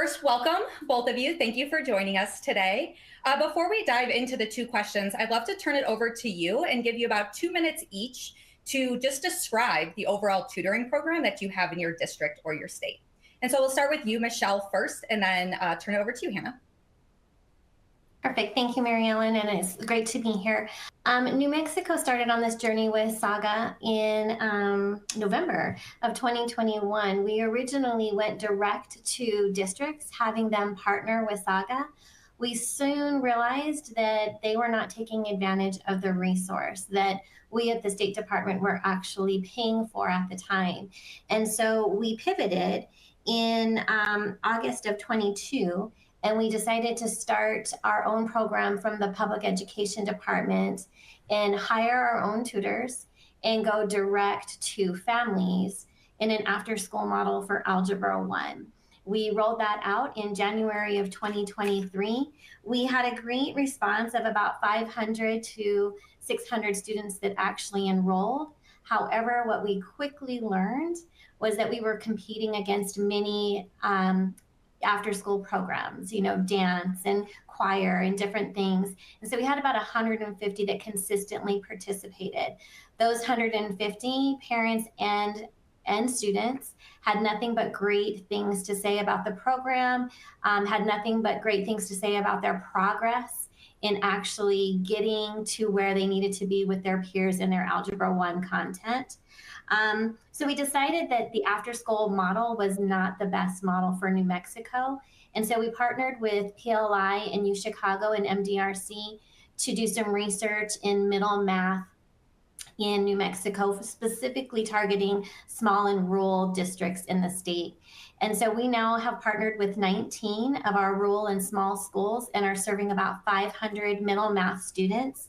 first, welcome, both of you. Thank you for joining us today. Before we dive into the two questions, I'd love to turn it over to you and give you about 2 minutes each to just describe the overall tutoring program that you have in your district or your state. And so we'll start with you, Michelle, first, and then turn it over to you, Hannah. Perfect. Thank you, Mary Ellen, and it's great to be here. New Mexico started on this journey with Saga in November of 2021. We originally went direct to districts, having them partner with Saga. We soon realized that they were not taking advantage of the resource that we at the State Department were actually paying for at the time. And so we pivoted in August of 22, and we decided to start our own program from the public education department and hire our own tutors and go direct to families in an after-school model for Algebra 1. We rolled that out in January of 2023. We had a great response of about 500 to 600 students that actually enrolled. However, what we quickly learned was that we were competing against many after school programs, dance and choir and different things. And so we had about 150 that consistently participated. Those 150 parents and students had nothing but great things to say about the program, had nothing but great things to say about their progress in actually getting to where they needed to be with their peers in their Algebra 1 content. So we decided that the after-school model was not the best model for New Mexico. And so we partnered with PLI and UChicago and MDRC to do some research in middle math in New Mexico, specifically targeting small and rural districts in the state. And so we now have partnered with 19 of our rural and small schools and are serving about 500 middle math students.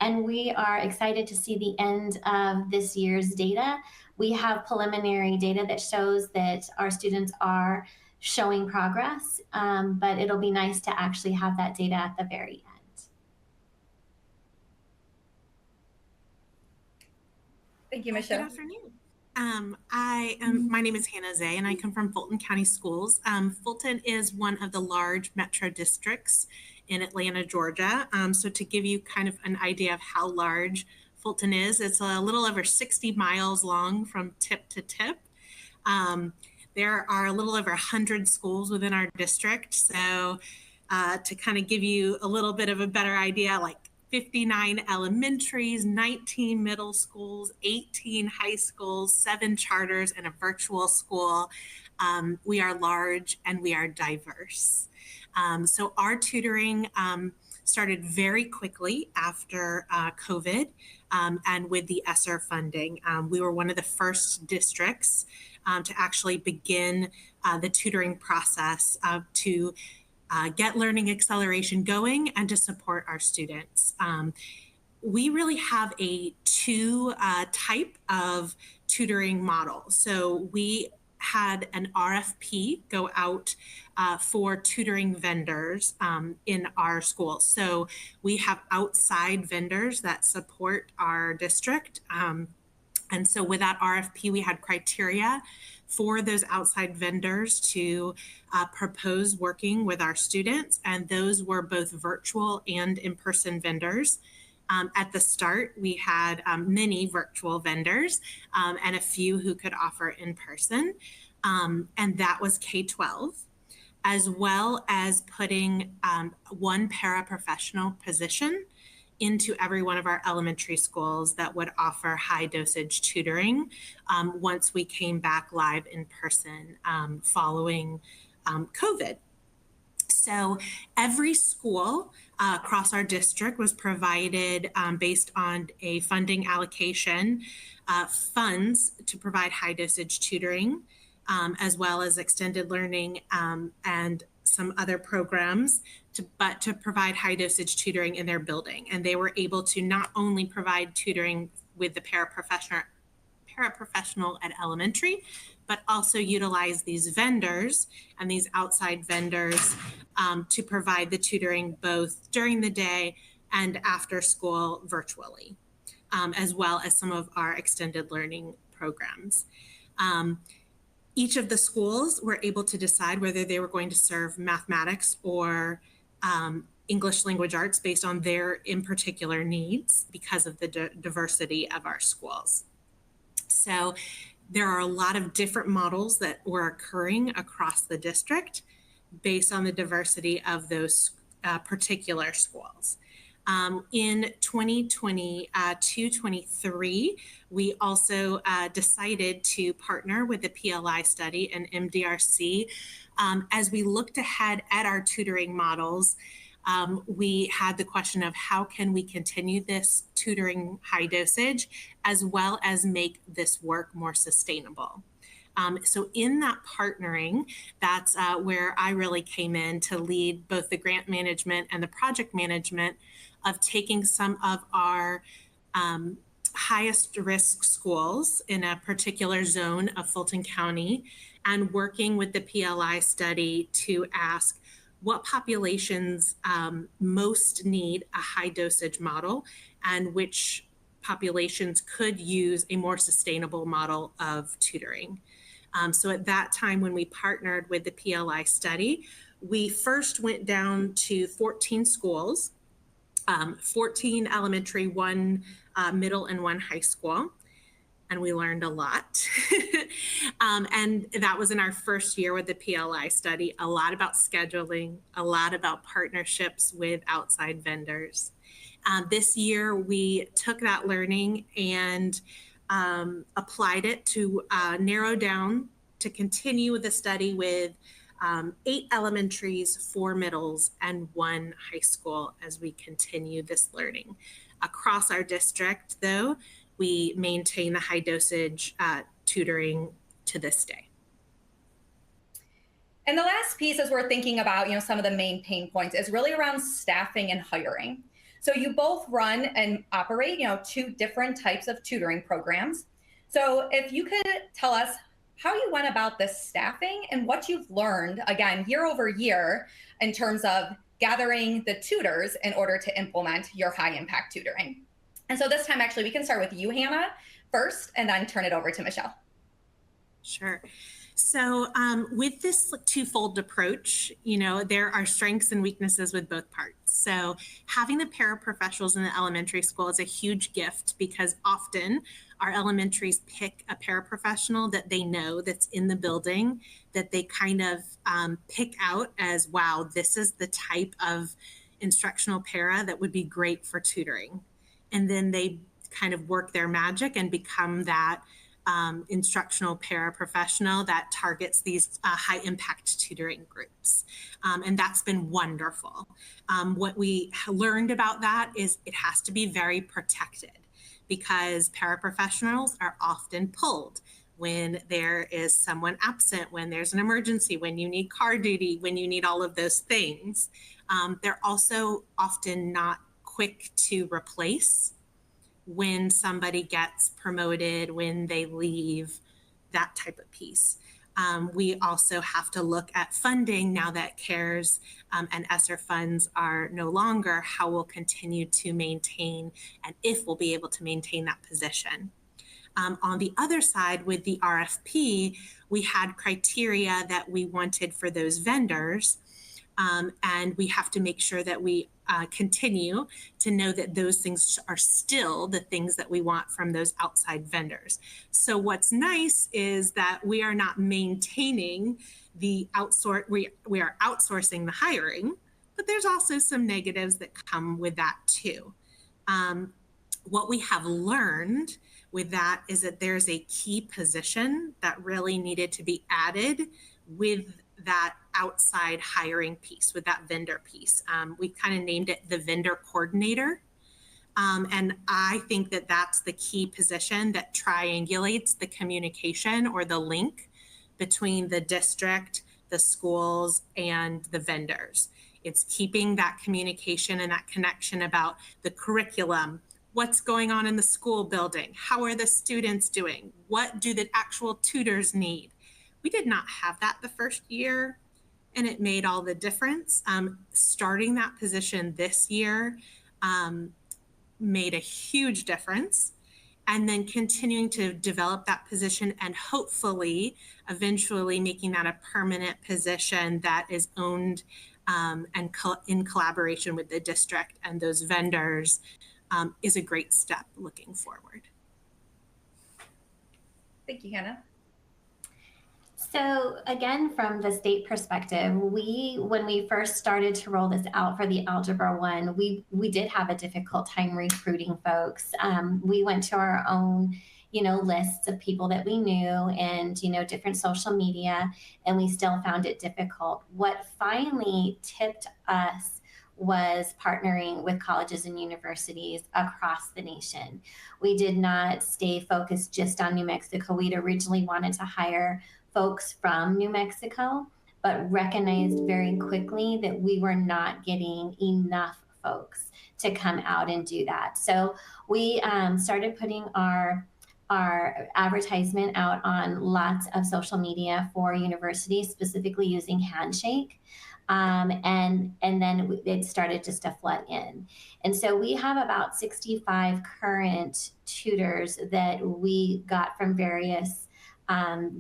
And we are excited to see the end of this year's data. We have preliminary data that shows that our students are showing progress, but it'll be nice to actually have that data at the very end. Thank you, Michelle. Good afternoon. My name is Hannah Zay, and I come from Fulton County Schools. Fulton is one of the large metro districts in Atlanta, Georgia. So to give you kind of an idea of how large Fulton is, it's a little over 60 miles long from tip to tip. There are a little over 100 schools within our district. So to kind of give you a little bit of a better idea, like 59 elementaries, 19 middle schools, 18 high schools, 7 charters, and a virtual school. We are large and we are diverse. So our tutoring started very quickly after COVID and with the ESSER funding. We were one of the first districts to actually begin the tutoring process to get learning acceleration going and to support our students. We really have a two type of tutoring model. So we had an RFP go out for tutoring vendors in our schools. So we have outside vendors that support our district. And so with that RFP, we had criteria for those outside vendors to propose working with our students. And those were both virtual and in-person vendors. At the start, we had many virtual vendors and a few who could offer in person. And that was K-12, as well as putting one paraprofessional position into every one of our elementary schools that would offer high dosage tutoring once we came back live in person following COVID. So every school across our district was provided based on a funding allocation funds to provide high dosage tutoring, as well as extended learning and some other programs to provide high dosage tutoring in their building. And they were able to not only provide tutoring with the paraprofessional at elementary, but also utilize these vendors and these outside vendors to provide the tutoring both during the day and after school virtually, as well as some of our extended learning programs. Each of the schools were able to decide whether they were going to serve mathematics or English language arts based on their in particular needs because of the diversity of our schools. So there are a lot of different models that were occurring across the district based on the diversity of those particular schools. In 2022-23, we also decided to partner with the PLI study and MDRC. As we looked ahead at our tutoring models, we had the question of how can we continue this tutoring high dosage as well as make this work more sustainable. So in that partnering, that's where I really came in to lead both the grant management and the project management of taking some of our highest risk schools in a particular zone of Fulton County and working with the PLI study to ask what populations most need a high dosage model and which populations could use a more sustainable model of tutoring. So at that time, when we partnered with the PLI study, we first went down to 14 schools, 14 elementary, 1 middle, and 1 high school. And we learned a lot. And that was in our first year with the PLI study, a lot about scheduling, a lot about partnerships with outside vendors. This year, we took that learning and applied it to narrow down to continue with the study with 8 elementaries, 4 middles, and 1 high school as we continue this learning. Across our district, though, we maintain the high dosage tutoring to this day. And the last piece, as we're thinking about, some of the main pain points, is really around staffing and hiring. So you both run and operate, 2 different types of tutoring programs. So if you could tell us how you went about this staffing and what you've learned, again, year over year, in terms of gathering the tutors in order to implement your high impact tutoring. And so this time, actually, we can start with you, Hannah, first, and then turn it over to Michelle. Sure. So with this twofold approach, there are strengths and weaknesses with both parts. So having the paraprofessionals in the elementary school is a huge gift because often our elementaries pick a paraprofessional that they know that's in the building, that they kind of pick out as, wow, this is the type of instructional para that would be great for tutoring. And then they kind of work their magic and become that instructional paraprofessional that targets these high impact tutoring groups. And that's been wonderful. What we learned about that is it has to be very protected because paraprofessionals are often pulled when there is someone absent, when there's an emergency, when you need car duty, when you need all of those things. They're also often not quick to replace when somebody gets promoted, when they leave, that type of piece. We also have to look at funding now that CARES and ESSER funds are no longer, how we'll continue to maintain and if we'll be able to maintain that position. On the other side, with the RFP, we had criteria that we wanted for those vendors, and we have to make sure that we continue to know that those things are still the things that we want from those outside vendors. So what's nice is that we are not maintaining the we are outsourcing the hiring, but there's also some negatives that come with that too. What we have learned with that is that there's a key position that really needed to be added with that outside hiring piece, with that vendor piece. We kind of named it the vendor coordinator. And I think that that's the key position that triangulates the communication or the link between the district, the schools, and the vendors. It's keeping that communication and that connection about the curriculum, what's going on in the school building, how are the students doing, what do the actual tutors need. We did not have that the first year, and it made all the difference. Starting that position this year made a huge difference. and then continuing to develop that position and hopefully eventually making that a permanent position that is owned and in collaboration with the district and those vendors is a great step looking forward. Thank you, Hannah. So again, from the state perspective, when we first started to roll this out for the Algebra 1, we did have a difficult time recruiting folks. We went to our own, lists of people that we knew and, different social media, and we still found it difficult. What finally tipped us was partnering with colleges and universities across the nation. We did not stay focused just on New Mexico. We'd originally wanted to hire folks from New Mexico, but recognized very quickly that we were not getting enough folks to come out and do that. So we started putting our advertisement out on lots of social media for universities, specifically using Handshake. And then it started just to flood in. And so we have about 65 current tutors that we got from various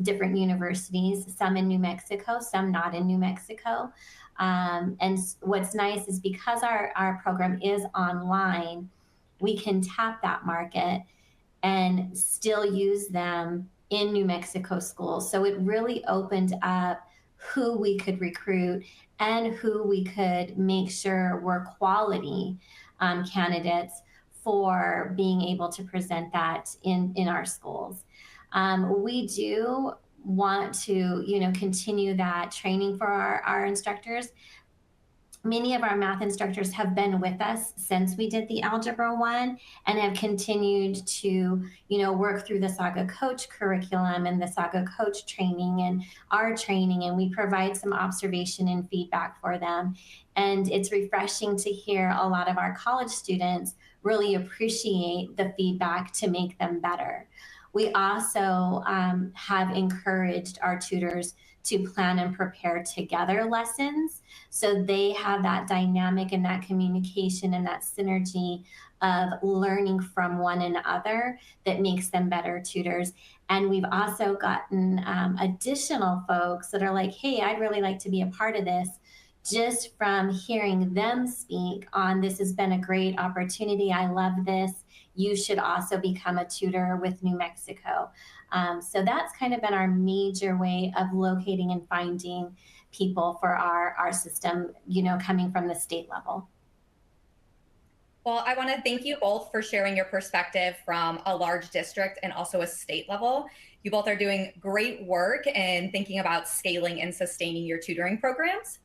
different universities, some in New Mexico, some not in New Mexico. And what's nice is because our program is online, we can tap that market and still use them in New Mexico schools. So it really opened up who we could recruit and who we could make sure were quality candidates for being able to present that in our schools. We do want to, continue that training for our instructors. Many of our math instructors have been with us since we did the Algebra 1 and have continued to, work through the Saga Coach curriculum and the Saga Coach training and our training, and we provide some observation and feedback for them. And it's refreshing to hear a lot of our college students really appreciate the feedback to make them better. We also have encouraged our tutors to plan and prepare together lessons so they have that dynamic and that communication and that synergy of learning from one another that makes them better tutors. And we've also gotten additional folks that are like, hey, I'd really like to be a part of this, just from hearing them speak on this has been a great opportunity. I love this. You should also become a tutor with New Mexico. So that's kind of been our major way of locating and finding people for our system, coming from the state level. Well, I want to thank you both for sharing your perspective from a large district and also a state level. You both are doing great work and thinking about scaling and sustaining your tutoring programs.